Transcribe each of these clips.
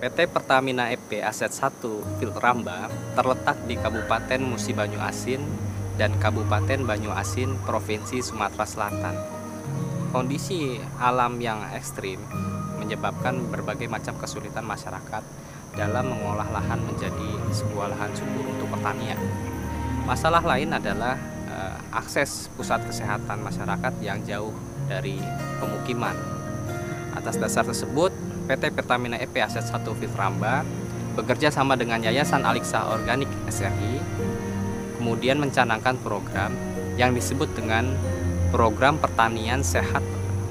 PT Pertamina EP Aset 1 Field Ramba terletak di Kabupaten Musi Banyu Asin dan Kabupaten Banyu Asin, Provinsi Sumatera Selatan. Kondisi alam yang ekstrim menyebabkan berbagai macam kesulitan masyarakat dalam mengolah lahan menjadi sebuah lahan subur untuk pertanian. Masalah lain adalah akses pusat kesehatan masyarakat yang jauh dari pemukiman. Atas dasar tersebut, PT Pertamina EP Aset 1 Field Ramba bekerja sama dengan Yayasan Aliksa Organik SRI, kemudian mencanangkan program yang disebut dengan Program Pertanian Sehat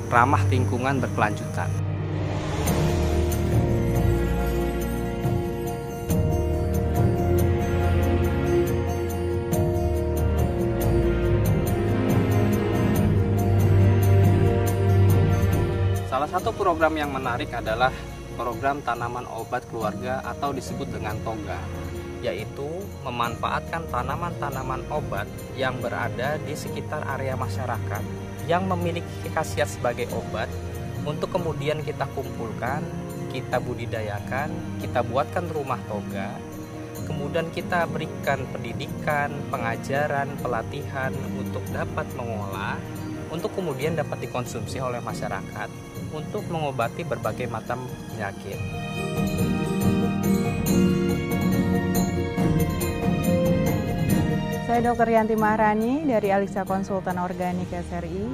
Ramah Lingkungan Berkelanjutan. Salah satu program yang menarik adalah program tanaman obat keluarga atau disebut dengan TOGA, yaitu memanfaatkan tanaman-tanaman obat yang berada di sekitar area masyarakat yang memiliki khasiat sebagai obat untuk kemudian kita kumpulkan, kita budidayakan, kita buatkan rumah TOGA, kemudian kita berikan pendidikan, pengajaran, pelatihan untuk dapat mengolah, untuk kemudian dapat dikonsumsi oleh masyarakat untuk mengobati berbagai macam penyakit. Saya Dr. Yanti Maharani dari Aliksa Konsultan Organik SRI.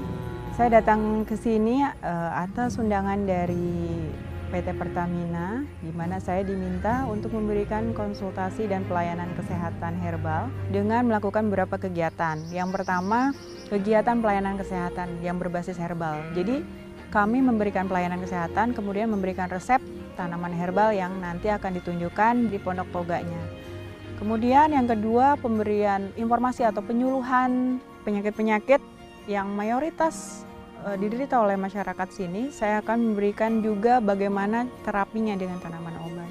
Saya datang ke sini atas undangan dari PT Pertamina, di mana saya diminta untuk memberikan konsultasi dan pelayanan kesehatan herbal dengan melakukan beberapa kegiatan. Yang pertama, kegiatan pelayanan kesehatan yang berbasis herbal. Jadi, kami memberikan pelayanan kesehatan, kemudian memberikan resep tanaman herbal yang nanti akan ditunjukkan di pondok toganya. Kemudian yang kedua, pemberian informasi atau penyuluhan penyakit-penyakit yang mayoritas diderita oleh masyarakat sini. Saya akan memberikan juga bagaimana terapinya dengan tanaman obat.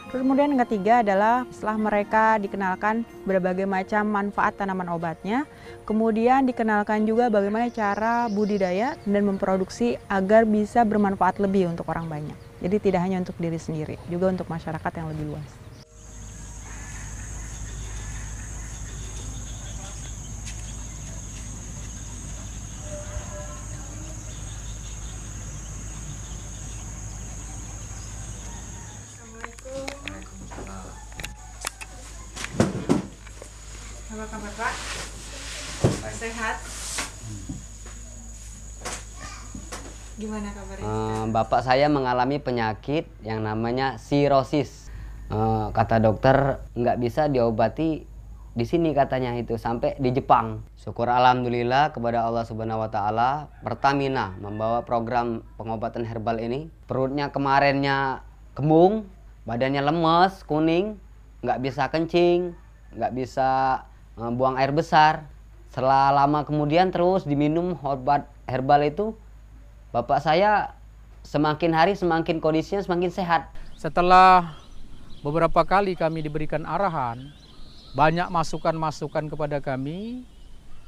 Terus kemudian yang ketiga adalah setelah mereka dikenalkan berbagai macam manfaat tanaman obatnya, kemudian dikenalkan juga bagaimana cara budidaya dan memproduksi agar bisa bermanfaat lebih untuk orang banyak. Jadi tidak hanya untuk diri sendiri, juga untuk masyarakat yang lebih luas. Apa kabar Pak? Sehat? Gimana kabarnya? Bapak saya mengalami penyakit yang namanya sirosis. Kata dokter nggak bisa diobati di sini katanya, itu sampai di Jepang. Syukur alhamdulillah kepada Allah Subhanahu wa taala, Pertamina membawa program pengobatan herbal ini. Perutnya kemarinnya kembung, badannya lemes, kuning, nggak bisa kencing, nggak bisa buang air besar. Setelah lama kemudian terus diminum obat herbal itu, bapak saya semakin hari semakin kondisinya semakin sehat. Setelah beberapa kali kami diberikan arahan, banyak masukan-masukan kepada kami,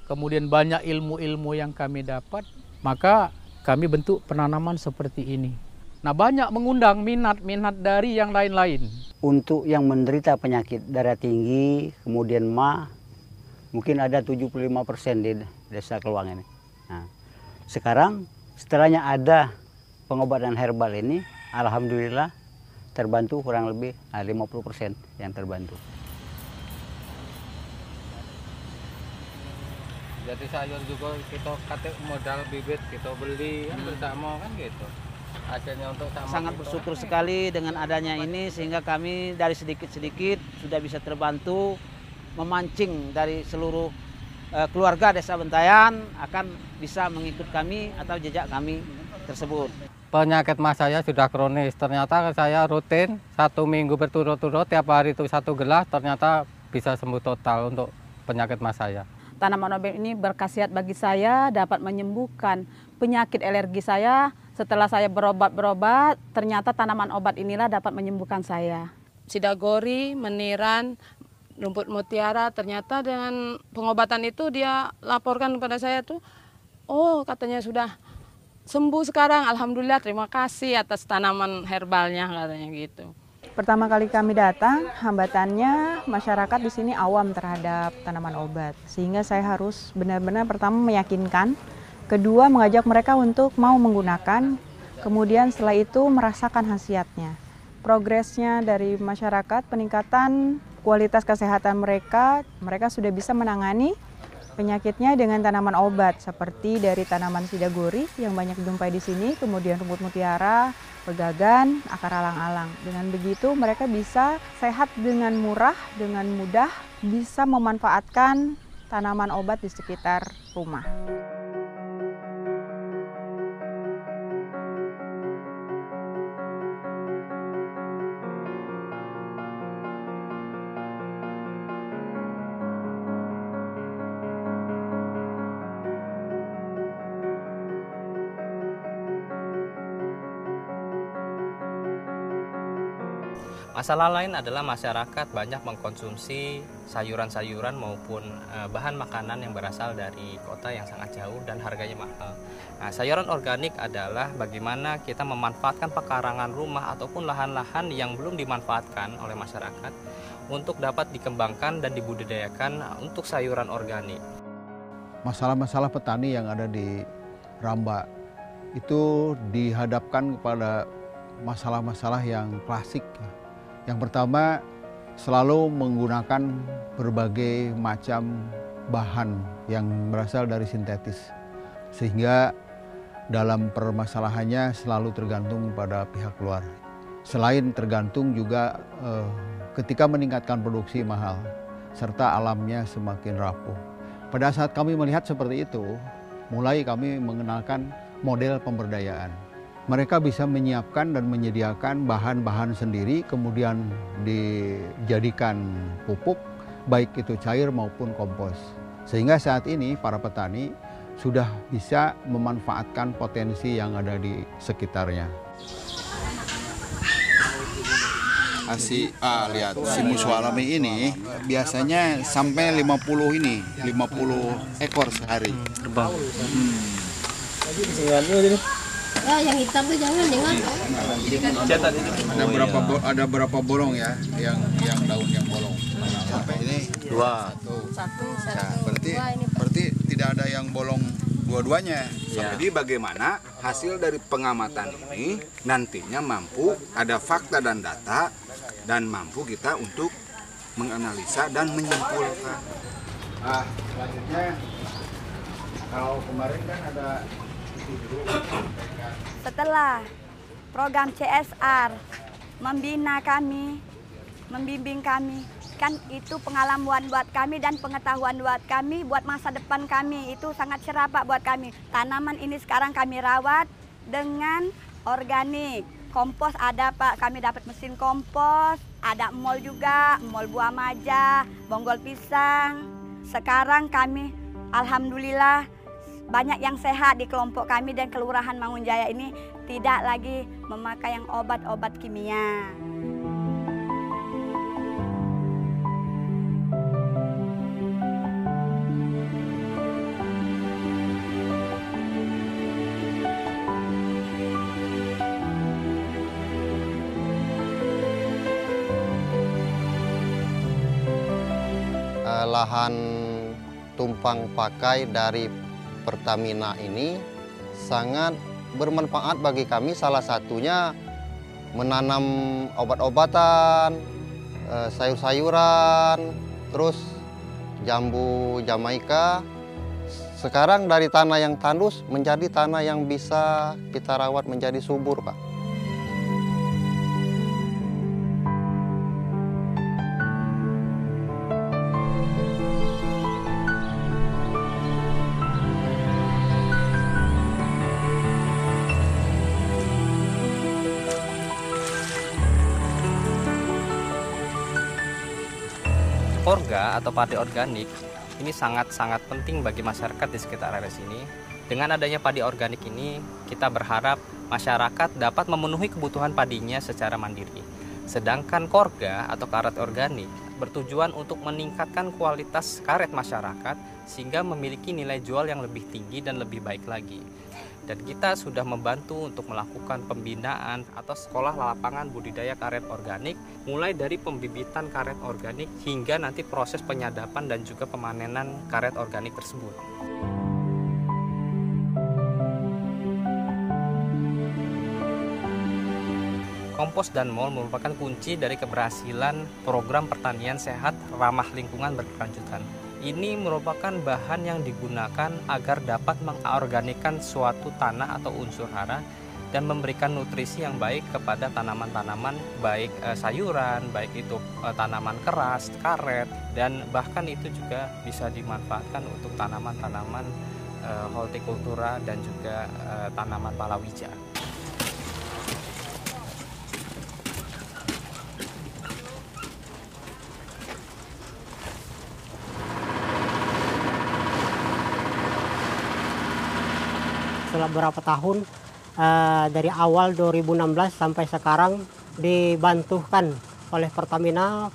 kemudian banyak ilmu-ilmu yang kami dapat, maka kami bentuk penanaman seperti ini. Nah, banyak mengundang minat dari yang lain-lain. Untuk yang menderita penyakit darah tinggi, kemudian mungkin ada 75% di desa Keluang ini. Nah, sekarang setelahnya ada pengobatan herbal ini, alhamdulillah terbantu kurang lebih 50% yang terbantu. Jadi sayur juga kita katik modal bibit, kita beli kan bersama kan gitu. Hasilnya untuk sama sangat kita. bersyukur sekali dengan adanya ini, sehingga kami dari sedikit-sedikit sudah bisa terbantu memancing dari seluruh keluarga Desa Bentayan akan bisa mengikut kami atau jejak kami tersebut. Penyakit mas saya sudah kronis, ternyata saya rutin 1 minggu berturut-turut, tiap hari itu 1 gelas, ternyata bisa sembuh total untuk penyakit mas saya. Tanaman obat ini berkhasiat bagi saya, dapat menyembuhkan penyakit alergi saya. Setelah saya berobat, ternyata tanaman obat inilah dapat menyembuhkan saya. Sidagori, meniran, rumput mutiara, ternyata dengan pengobatan itu dia laporkan kepada saya tuh, oh katanya sudah sembuh sekarang, alhamdulillah, terima kasih atas tanaman herbalnya katanya gitu. pertama kali kami datang, hambatannya masyarakat di sini awam terhadap tanaman obat. Sehingga saya harus benar-benar pertama meyakinkan, kedua mengajak mereka untuk mau menggunakan, kemudian setelah itu merasakan khasiatnya. Progresnya dari masyarakat, peningkatan kualitas kesehatan mereka sudah bisa menangani penyakitnya dengan tanaman obat seperti dari tanaman sidagori yang banyak dijumpai di sini, kemudian rumput mutiara, pegagan, akar alang-alang. Dengan begitu mereka bisa sehat dengan murah, dengan mudah, bisa memanfaatkan tanaman obat di sekitar rumah. Masalah lain adalah masyarakat banyak mengkonsumsi sayuran-sayuran maupun bahan makanan yang berasal dari kota yang sangat jauh dan harganya mahal. Nah, sayuran organik adalah bagaimana kita memanfaatkan pekarangan rumah ataupun lahan-lahan yang belum dimanfaatkan oleh masyarakat untuk dapat dikembangkan dan dibudidayakan untuk sayuran organik. Masalah-masalah petani yang ada di Ramba itu dihadapkan kepada masalah-masalah yang klasik. Yang pertama, selalu menggunakan berbagai macam bahan yang berasal dari sintetis. Sehingga dalam permasalahannya selalu tergantung pada pihak luar. Selain tergantung juga ketika meningkatkan produksi mahal, serta alamnya semakin rapuh. Pada saat kami melihat seperti itu, mulai kami mengenalkan model pemberdayaan. Mereka bisa menyiapkan dan menyediakan bahan-bahan sendiri, kemudian dijadikan pupuk, baik itu cair maupun kompos. Sehingga saat ini para petani sudah bisa memanfaatkan potensi yang ada di sekitarnya. Lihat, si musuh alami ini biasanya sampai 50 ekor sehari. Yang hitam tuh jangan. Ada berapa bolong ya yang daun yang bolong? Sampai ini 2. Nah, berarti tidak ada yang bolong dua-duanya. Ya. Jadi bagaimana hasil dari pengamatan ini nantinya mampu ada fakta dan data dan mampu kita untuk menganalisa dan menyimpulkan. Selanjutnya kalau kemarin kan ada setelah program CSR membina kami, membimbing kami, kan itu pengalaman buat kami dan pengetahuan buat kami, buat masa depan kami itu sangat cerah Pak buat kami. Tanaman ini sekarang kami rawat dengan organik. Kompos ada Pak, kami dapat mesin kompos, ada mol juga, mol buah maja, bonggol pisang. Sekarang kami alhamdulillah banyak yang sehat di kelompok kami dan Kelurahan Mangunjaya ini tidak lagi memakai yang obat-obat kimia. Lahan tumpang pakai dari Pertamina ini sangat bermanfaat bagi kami, salah satunya menanam obat-obatan, sayur-sayuran, terus jambu Jamaika. Sekarang dari tanah yang tandus menjadi tanah yang bisa kita rawat menjadi subur, Pak. Korga atau padi organik ini sangat-sangat penting bagi masyarakat di sekitar area sini. Dengan adanya padi organik ini, kita berharap masyarakat dapat memenuhi kebutuhan padinya secara mandiri. Sedangkan korga atau karet organik bertujuan untuk meningkatkan kualitas karet masyarakat sehingga memiliki nilai jual yang lebih tinggi dan lebih baik lagi. Dan kita sudah membantu untuk melakukan pembinaan atau sekolah lapangan budidaya karet organik, mulai dari pembibitan karet organik hingga nanti proses penyadapan dan juga pemanenan karet organik tersebut. Kompos dan mol merupakan kunci dari keberhasilan program pertanian sehat ramah lingkungan berkelanjutan. Ini merupakan bahan yang digunakan agar dapat mengorganikkan suatu tanah atau unsur hara dan memberikan nutrisi yang baik kepada tanaman-tanaman, baik sayuran, baik itu tanaman keras, karet, dan bahkan itu juga bisa dimanfaatkan untuk tanaman-tanaman hortikultura dan juga tanaman palawija. Setelah beberapa tahun dari awal 2016 sampai sekarang dibantukan oleh Pertamina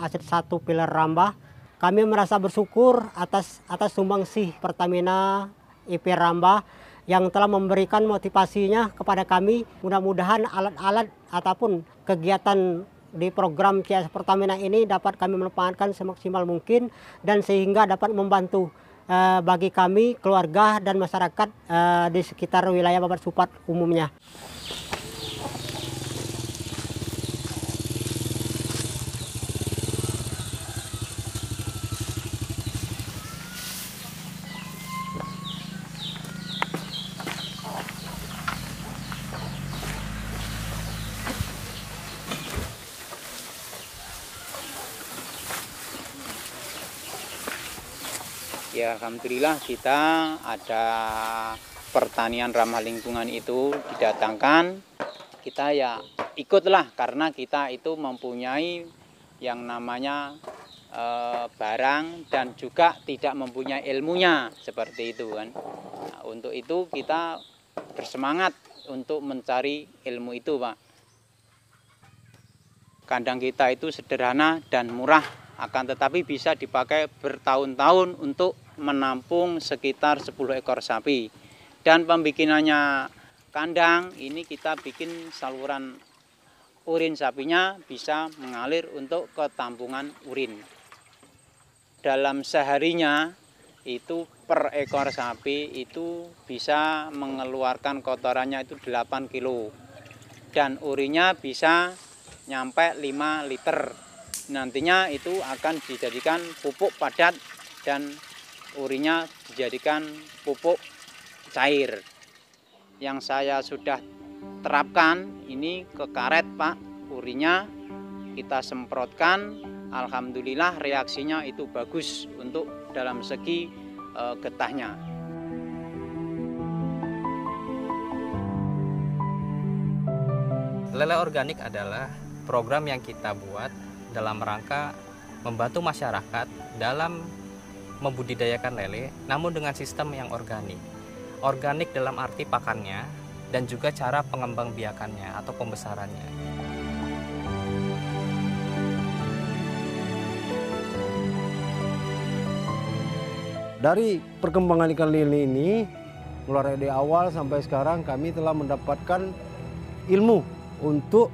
Aset 1 Pilar Rambah. Kami merasa bersyukur atas sumbangsih Pertamina IP Rambah yang telah memberikan motivasinya kepada kami. Mudah-mudahan alat-alat ataupun kegiatan di program CS Pertamina ini dapat kami manfaatkan semaksimal mungkin dan sehingga dapat membantu bagi kami, keluarga dan masyarakat di sekitar wilayah Babat Supat umumnya. Ya, alhamdulillah kita ada pertanian ramah lingkungan itu didatangkan. Kita ya ikutlah karena kita itu mempunyai yang namanya barang dan juga tidak mempunyai ilmunya seperti itu kan. Nah, untuk itu kita bersemangat untuk mencari ilmu itu, Pak. Kandang kita itu sederhana dan murah, akan tetapi bisa dipakai bertahun-tahun untuk menampung sekitar 10 ekor sapi. Dan pembikinannya kandang ini kita bikin saluran urin sapinya bisa mengalir untuk ke tampungan urin. Dalam seharinya itu per ekor sapi itu bisa mengeluarkan kotorannya itu 8 kilo. Dan urinnya bisa nyampe 5 liter. Nantinya itu akan dijadikan pupuk padat dan urinnya dijadikan pupuk cair. Yang saya sudah terapkan ini ke karet, Pak. Urinnya kita semprotkan, alhamdulillah reaksinya itu bagus untuk dalam segi getahnya. Lele organik adalah program yang kita buat dalam rangka membantu masyarakat dalam membudidayakan lele, namun dengan sistem yang organik. Organik dalam arti pakannya dan juga cara pengembangbiakannya atau pembesarannya. Dari perkembangan ikan lele ini, mulai dari awal sampai sekarang kami telah mendapatkan ilmu untuk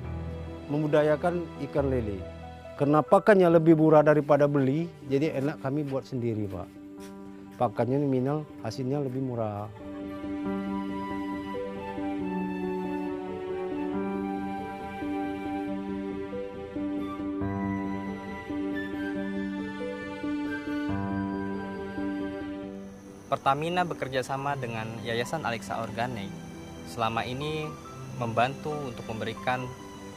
membudidayakan ikan lele. Karena pakannya lebih murah daripada beli, jadi enak kami buat sendiri, Pak. Pakannya nominal, hasilnya lebih murah. Pertamina bekerjasama dengan Yayasan Aliksa Organik selama ini membantu untuk memberikan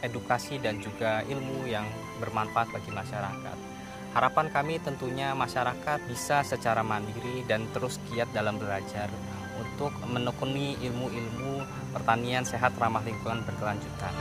edukasi dan juga ilmu yang bermanfaat bagi masyarakat. Harapan kami tentunya masyarakat bisa secara mandiri dan terus giat dalam belajar untuk menekuni ilmu-ilmu pertanian sehat ramah lingkungan berkelanjutan.